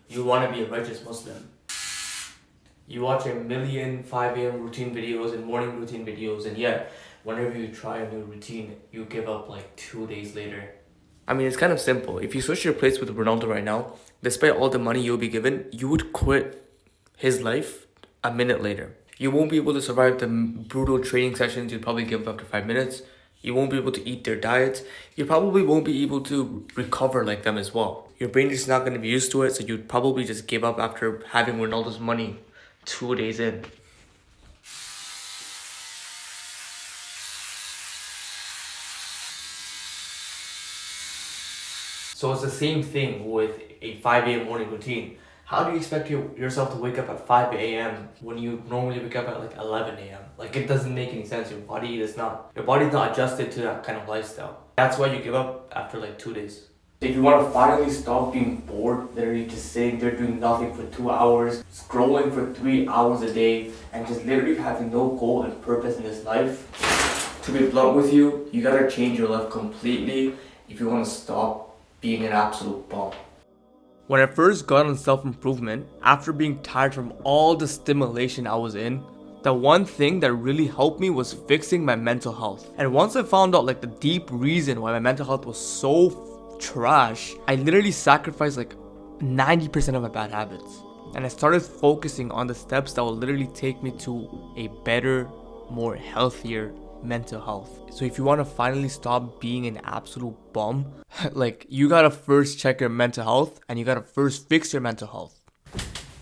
you want to be a righteous Muslim. You watch a million 5 a.m. routine videos and morning routine videos, and yet, whenever you try a new routine, you give up like 2 days later. I mean, it's kind of simple. If you switch your place with Ronaldo right now, despite all the money you'll be given, you would quit his life a minute later. You won't be able to survive the brutal training sessions you'd probably give up after 5 minutes. You won't be able to eat their diets. You probably won't be able to recover like them as well. Your brain is not going to be used to it, so you'd probably just give up after having Ronaldo's money 2 days in. So it's the same thing with a 5 a.m. morning routine. How do you expect yourself to wake up at 5 a.m. when you normally wake up at like 11 a.m.? Like, it doesn't make any sense. Your body's not adjusted to that kind of lifestyle. That's why you give up after like 2 days. If you want to finally stop being bored, literally just sitting there doing nothing for 2 hours, scrolling for 3 hours a day, and just literally having no goal and purpose in this life, to be blunt with you, you gotta change your life completely if you want to stop being an absolute bum. When I first got on self-improvement, after being tired from all the stimulation I was in, the one thing that really helped me was fixing my mental health. And once I found out like the deep reason why my mental health was so trash, I literally sacrificed like 90% of my bad habits. And I started focusing on the steps that will literally take me to a better, more healthier mental health. So if you want to finally stop being an absolute bum, like, you gotta first check your mental health and you gotta first fix your mental health.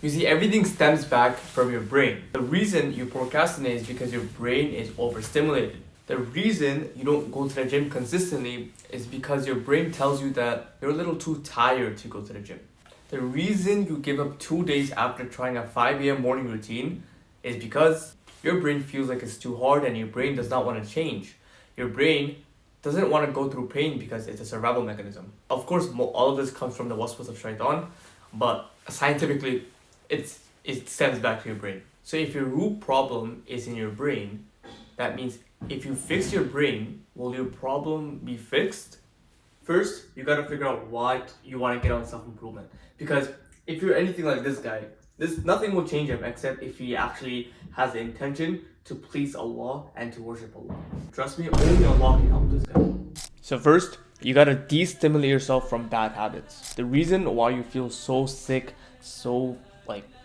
You see, everything stems back from your brain. The reason you procrastinate is because your brain is overstimulated. The reason you don't go to the gym consistently is because your brain tells you that you're a little too tired to go to the gym. The reason you give up 2 days after trying a 5 a.m. morning routine is because your brain feels like it's too hard and your brain does not want to change. Your brain doesn't want to go through pain because it's a survival mechanism. Of course, all of this comes from the waswas of shaitan, but scientifically, it stems back to your brain. So if your root problem is in your brain, that means if you fix your brain, will your problem be fixed? First, you gotta figure out why you want to get on self-improvement. Because if you're anything like this guy, nothing will change him except if he actually has the intention to please Allah and to worship Allah. Trust me, only Allah can help this guy. So first, you gotta de-stimulate yourself from bad habits. The reason why you feel so sick, so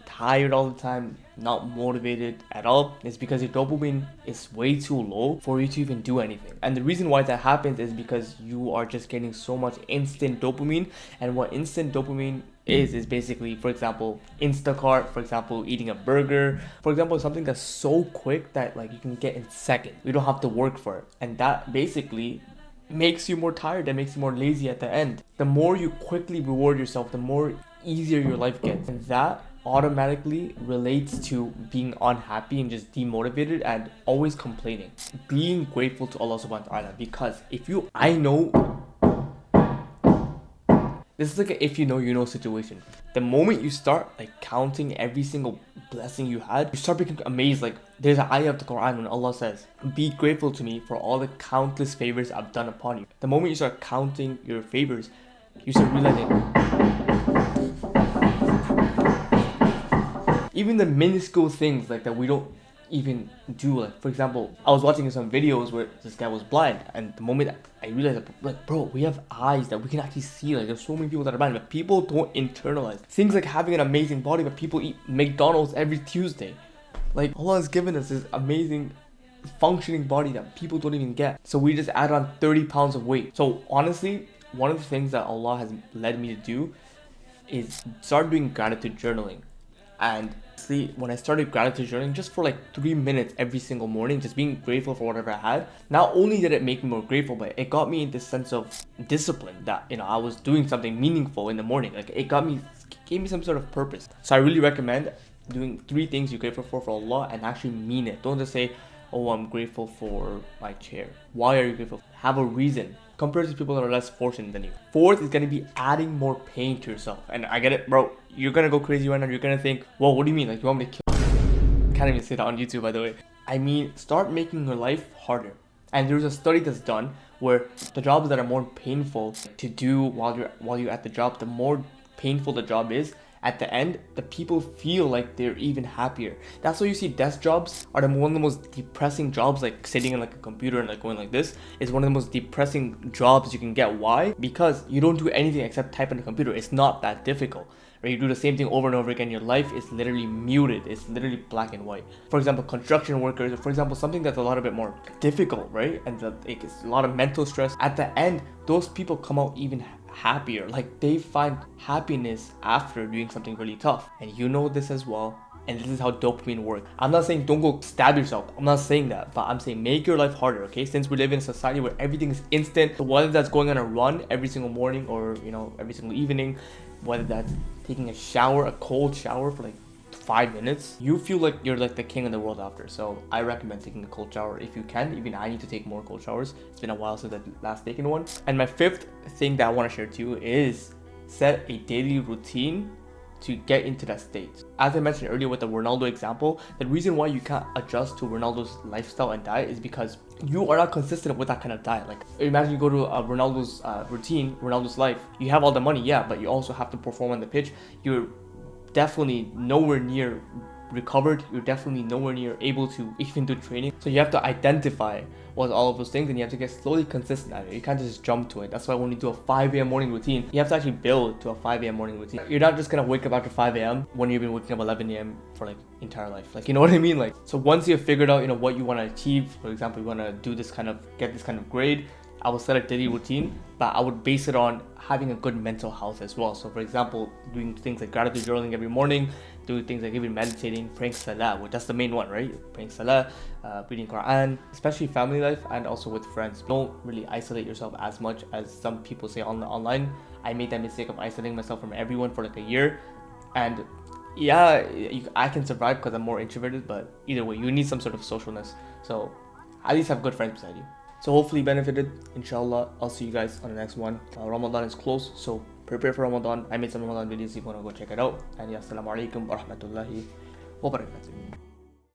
tired all the time, not motivated at all, is because your dopamine is way too low for you to even do anything. And the reason why that happens is because you are just getting so much instant dopamine. And what instant dopamine is basically, for example, Instacart, for example, eating a burger, for example, something that's so quick that you can get in seconds. You don't have to work for it. And that basically makes you more tired and makes you more lazy at the end. The more you quickly reward yourself, the more easier your life gets. And that automatically relates to being unhappy and just demotivated and always complaining. Being grateful to Allah subhanahu wa ta'ala, because I know this is like a if you know you know situation. The moment you start counting every single blessing you had, you start becoming amazed. There's an ayah of the Quran when Allah says, "Be grateful to me for all the countless favors I've done upon you." The moment you start counting your favors, you start realizing even the minuscule things that we don't even do. For example, I was watching some videos where this guy was blind, and the moment I realized bro, we have eyes that we can actually see. There's so many people that are blind, but people don't internalize things like having an amazing body, but people eat McDonald's every Tuesday. Allah has given us this amazing functioning body that people don't even get, so we just add on 30 pounds of weight. So honestly, one of the things that Allah has led me to do is start doing gratitude journaling. And see, when I started gratitude journaling just for 3 minutes every single morning, just being grateful for whatever I had, not only did it make me more grateful, but it got me in this sense of discipline that I was doing something meaningful in the morning. It gave me some sort of purpose. So I really recommend doing 3 things you're grateful for Allah and actually mean it. Don't just say, "Oh, I'm grateful for my chair." Why are you grateful? Have a reason. Compared to people that are less fortunate than you. 4th is going to be adding more pain to yourself. And I get it, bro. You're going to go crazy right now. You're going to think, "Whoa, what do you mean? You want me to kill?" I can't even say that on YouTube, by the way. I mean, start making your life harder. And there's a study that's done where the jobs that are more painful to do while you're at the job, the more painful the job is, at the end, the people feel like they're even happier. That's why you see desk jobs are one of the most depressing jobs. Like sitting in like a computer and like going like this is one of the most depressing jobs you can get. Why? Because you don't do anything except type on the computer. It's not that difficult. Right? You do the same thing over and over again. Your life is literally muted. It's literally black and white. For example, construction workers, or for example, something that's a lot bit more difficult, right? And it's a lot of mental stress. At the end, those people come out even happier. Like they find happiness after doing something really tough. And you know this as well. And this is how dopamine works. I'm not saying don't go stab yourself. I'm not saying that, but I'm saying make your life harder, okay? Since we live in a society where everything is instant, so whether that's going on a run every single morning or, you know, every single evening, whether that's taking a shower, a cold shower for like 5 minutes, you feel like you're like the king of the world after. So I recommend taking a cold shower if you can. Even I need to take more cold showers. It's been a while since I've last taken one. And my fifth thing that I want to share to you is set a daily routine to get into that state. As I mentioned earlier with the Ronaldo example, the reason why you can't adjust to Ronaldo's lifestyle and diet is because you are not consistent with that kind of diet. Like imagine you go to Ronaldo's routine, Ronaldo's life, you have all the money, yeah, but you also have to perform on the pitch. You're definitely nowhere near recovered. You're definitely nowhere near able to even do training. So you have to identify what all of those things, and you have to get slowly consistent at it. You can't just jump to it. That's why when you do a 5 a.m. morning routine, you have to actually build to a 5 a.m. morning routine. You're not just gonna wake up after 5 a.m. when you've been waking up 11 a.m. for like entire life. Like, you know what I mean? Like, so once you've figured out, you know, what you want to achieve, for example, you want to do this kind of, get this kind of grade, I would set a daily routine, but I would base it on having a good mental health as well. So for example, doing things like gratitude journaling every morning, doing things like even meditating, praying salah, which that's the main one, right? Praying salah, reading Quran, especially family life and also with friends. Don't really isolate yourself as much as some people say online. I made that mistake of isolating myself from everyone for like a year, and yeah, I can survive because I'm more introverted, but either way, you need some sort of socialness. So at least have good friends beside you. So hopefully you benefited. Inshallah, I'll see you guys on the next one. Ramadan is close, so prepare for Ramadan. I made some Ramadan videos if you want to go check it out. And yeah, assalamu alaikum wa rahmatullahi wa barakatuh.